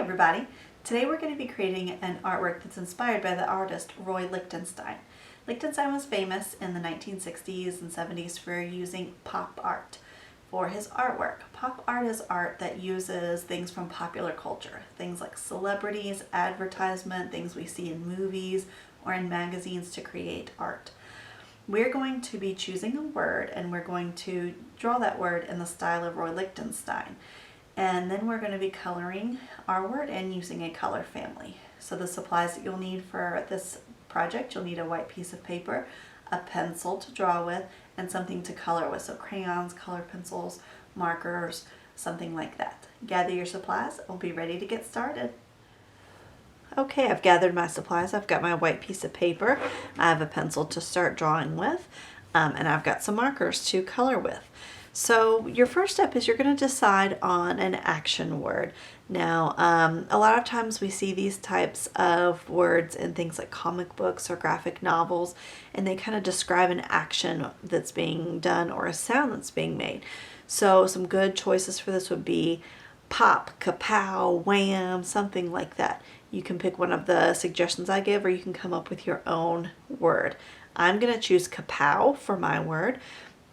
everybody. Today we're going to be creating an artwork that's inspired by the artist Roy Lichtenstein. Lichtenstein was famous in the 1960s and 70s for using pop art for his artwork. Pop art is art that uses things from popular culture, things like celebrities, advertisement, things we see in movies or in magazines to create art. We're going to be choosing a word and we're going to draw that word in the style of Roy Lichtenstein. And then we're going to be coloring our word in using a color family. So the supplies that you'll need for this project, you'll need a white piece of paper, a pencil to draw with, and something to color with. So crayons, color pencils, markers, something like that. Gather your supplies. We'll be ready to get started. Okay, I've gathered my supplies. I've got my white piece of paper. I have a pencil to start drawing with, and I've got some markers to color with. So your first step is you're going to decide on an action word. Now, a lot of times we see these types of words in things like comic books or graphic novels, and they kind of describe an action that's being done or a sound that's being made. So some good choices for this would be pop, kapow, wham, something like that. You can pick one of the suggestions I give, or you can come up with your own word. I'm going to choose kapow for my word.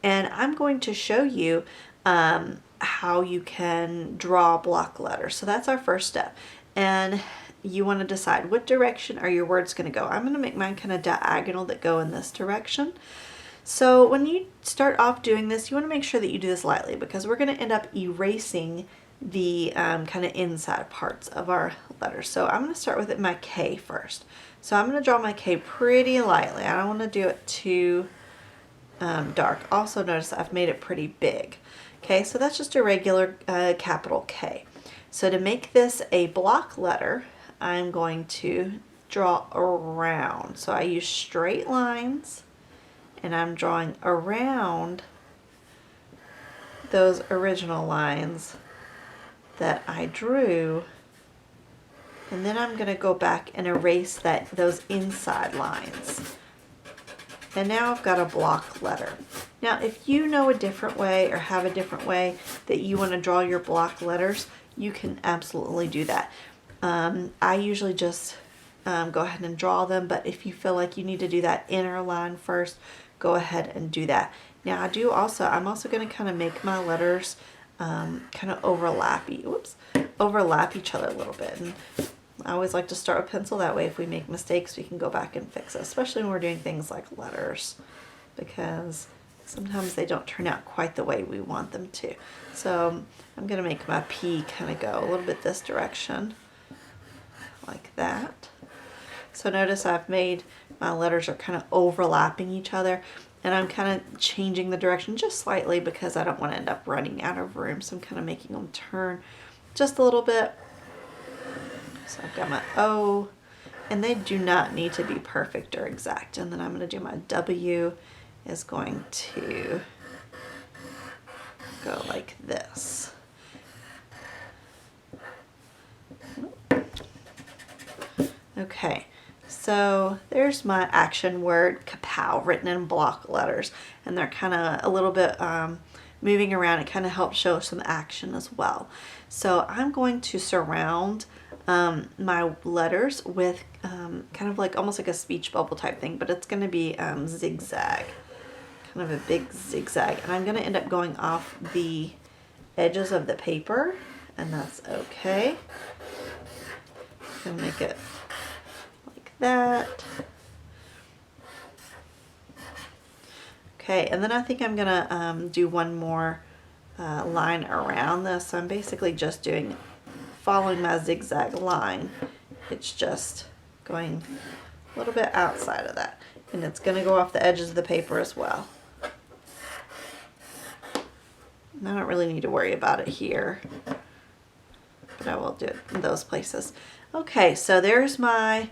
And I'm going to show you how you can draw block letters. So that's our first step. And you want to decide what direction are your words going to go. I'm going to make mine kind of diagonal that go in this direction. So when you start off doing this, you want to make sure that you do this lightly, because we're going to end up erasing the kind of inside parts of our letters. So I'm going to start with my K first. So I'm going to draw my K pretty lightly. I don't want to do it too dark. Also notice I've made it pretty big. Okay, so that's just a regular capital K. So to make this a block letter, I'm going to draw around. So I use straight lines and I'm drawing around those original lines that I drew, and then I'm going to go back and erase those inside lines. And now I've got a block letter. Now, if you know a different way or have a different way that you want to draw your block letters, you can absolutely do that. I usually just go ahead and draw them, but if you feel like you need to do that inner line first, go ahead and do that. Now, I'm also going to kind of make my letters kind of overlap each other a little bit. And I always like to start with pencil. That way if we make mistakes, we can go back and fix it, especially when we're doing things like letters, because sometimes they don't turn out quite the way we want them to. So I'm going to make my P kind of go a little bit this direction, like that. So notice I've made my letters are kind of overlapping each other, and I'm kind of changing the direction just slightly because I don't want to end up running out of room. So I'm kind of making them turn just a little bit. So I've got my O, and they do not need to be perfect or exact. And then I'm going to do my W is going to go like this. Okay, so there's my action word, kapow, written in block letters. And they're kind of a little bit moving around. It kind of helps show some action as well. So I'm going to surround my letters with kind of like almost like a speech bubble type thing, but it's going to be zigzag, kind of a big zigzag, and I'm going to end up going off the edges of the paper, and that's okay. I'm going to make it like that. Okay, and then I think I'm going to do one more line around this. So I'm basically just following my zigzag line. It's just going a little bit outside of that, and it's going to go off the edges of the paper as well. And I don't really need to worry about it here, but I will do it in those places. Okay, so there's my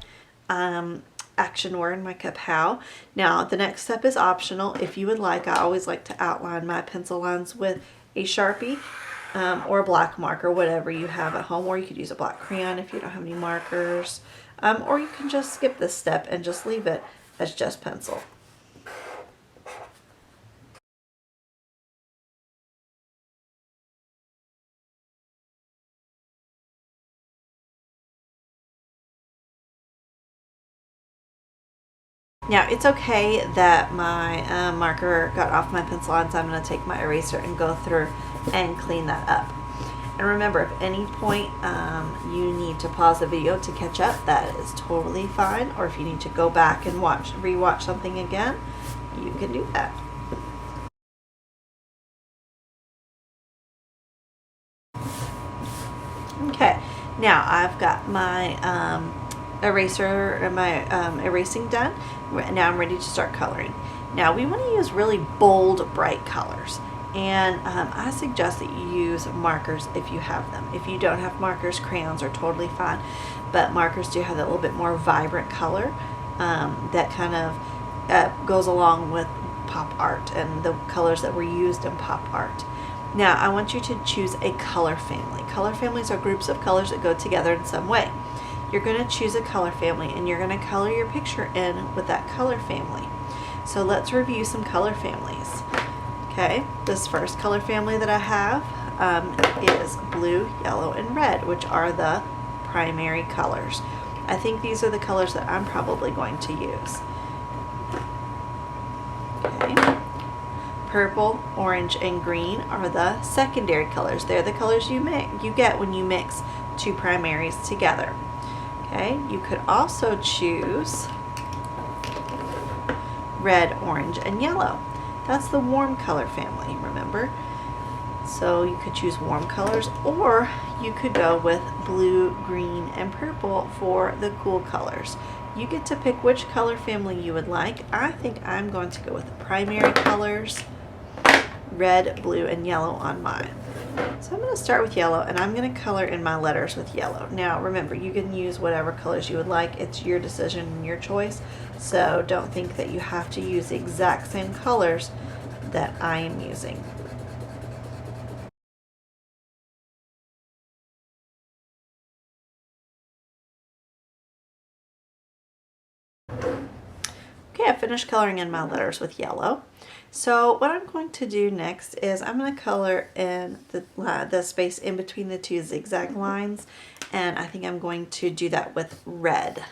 action word, my kapow. Now the next step is optional. If you would like, I always like to outline my pencil lines with a Sharpie or a black marker, whatever you have at home, or you could use a black crayon if you don't have any markers, or you can just skip this step and just leave it as just pencil. Now it's okay that my marker got off my pencil line, so I'm going to take my eraser and go through and clean that up. And remember, if any point you need to pause the video to catch up, that is totally fine. Or if you need to go back and rewatch something again, you can do that. Okay, now I've got my eraser and my erasing done. Now I'm ready to start coloring. Now we want to use really bold, bright colors. And I suggest that you use markers if you have them. If you don't have markers, crayons are totally fine. But markers do have that little bit more vibrant color that kind of goes along with pop art and the colors that were used in pop art. Now I want you to choose a color family. Color families are groups of colors that go together in some way. You're going to choose a color family and you're going to color your picture in with that color family. So let's review some color families. Okay, this first color family that I have is blue, yellow, and red, which are the primary colors. I think these are the colors that I'm probably going to use. Okay. Purple, orange, and green are the secondary colors. They're the colors you get when you mix two primaries together. Okay, you could also choose red, orange, and yellow. That's the warm color family, remember? So you could choose warm colors, or you could go with blue, green, and purple for the cool colors. You get to pick which color family you would like. I think I'm going to go with the primary colors, red, blue, and yellow on mine. So I'm going to start with yellow, and I'm going to color in my letters with yellow. Now remember, you can use whatever colors you would like. It's your decision and your choice. So don't think that you have to use the exact same colors that I am using. Okay, I finished coloring in my letters with yellow. So what I'm going to do next is I'm going to color in the space in between the two zigzag lines, and I think I'm going to do that with red.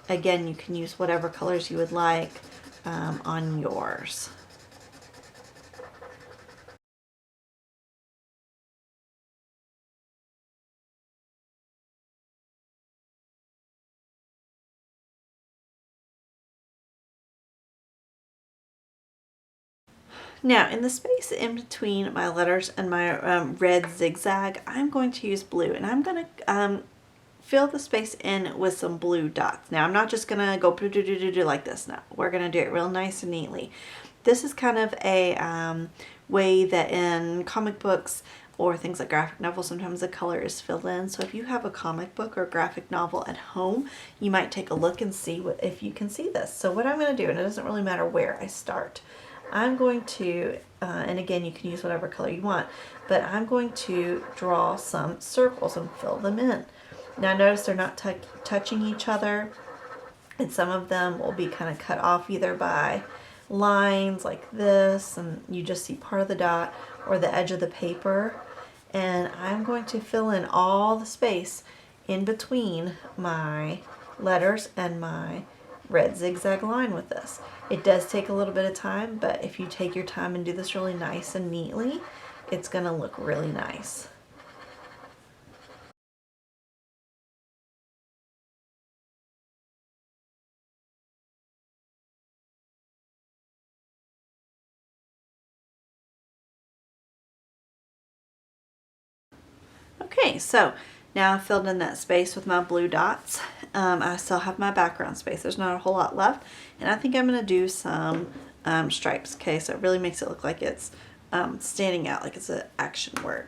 Again, you can use whatever colors you would like on yours. Now, in the space in between my letters and my red zigzag, I'm going to use blue, and I'm going to fill the space in with some blue dots. Now, I'm not just going to go do like this. No, we're going to do it real nice and neatly. This is kind of a way that in comic books or things like graphic novels, sometimes the color is filled in. So if you have a comic book or graphic novel at home, you might take a look and see if you can see this. So what I'm going to do, and it doesn't really matter where I start, I'm going to, and again, you can use whatever color you want, but I'm going to draw some circles and fill them in. Now notice they're not touching each other, and some of them will be kind of cut off either by lines like this, and you just see part of the dot, or the edge of the paper. And I'm going to fill in all the space in between my letters and my red zigzag line with this. It does take a little bit of time, but if you take your time and do this really nice and neatly, it's going to look really nice. Okay, so now I've filled in that space with my blue dots. I still have my background space. There's not a whole lot left. And I think I'm going to do some stripes. Okay, so it really makes it look like it's standing out, like it's an action word.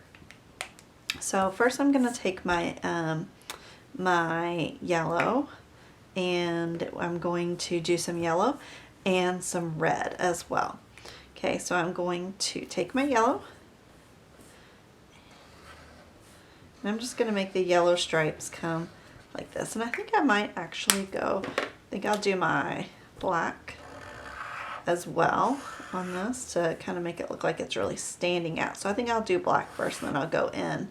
So first I'm going to take my, my yellow, and I'm going to do some yellow and some red as well. Okay, so I'm going to take my yellow, and I'm just going to make the yellow stripes come like this. And I think I might actually I think I'll do my black as well on this to kind of make it look like it's really standing out. So I think I'll do black first, and then I'll go in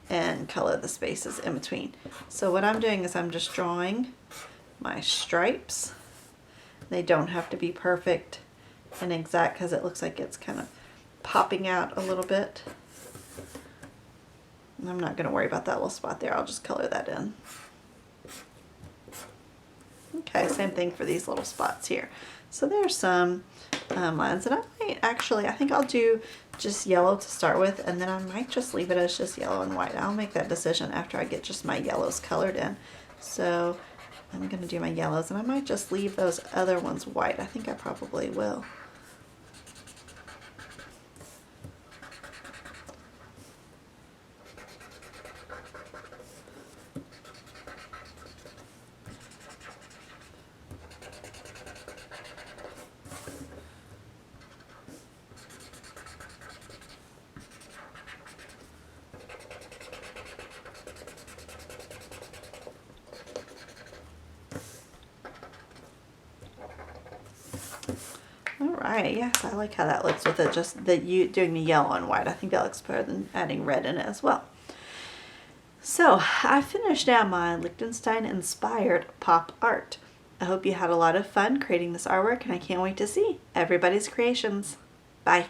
and color the spaces in between. So what I'm doing is I'm just drawing my stripes They don't have to be perfect and exact because it looks like it's kind of popping out a little bit. I'm not going to worry about that little spot there. I'll just color that in. Okay, same thing for these little spots here. So there's some lines, and I might actually, I think I'll do just yellow to start with, and then I might just leave it as just yellow and white. I'll make that decision after I get just my yellows colored in. So I'm going to do my yellows, and I might just leave those other ones white. I think I probably will. Alright, yes, I like how that looks with it, just doing the yellow and white. I think that looks better than adding red in it as well. So, I finished now my Lichtenstein inspired pop art. I hope you had a lot of fun creating this artwork, and I can't wait to see everybody's creations. Bye!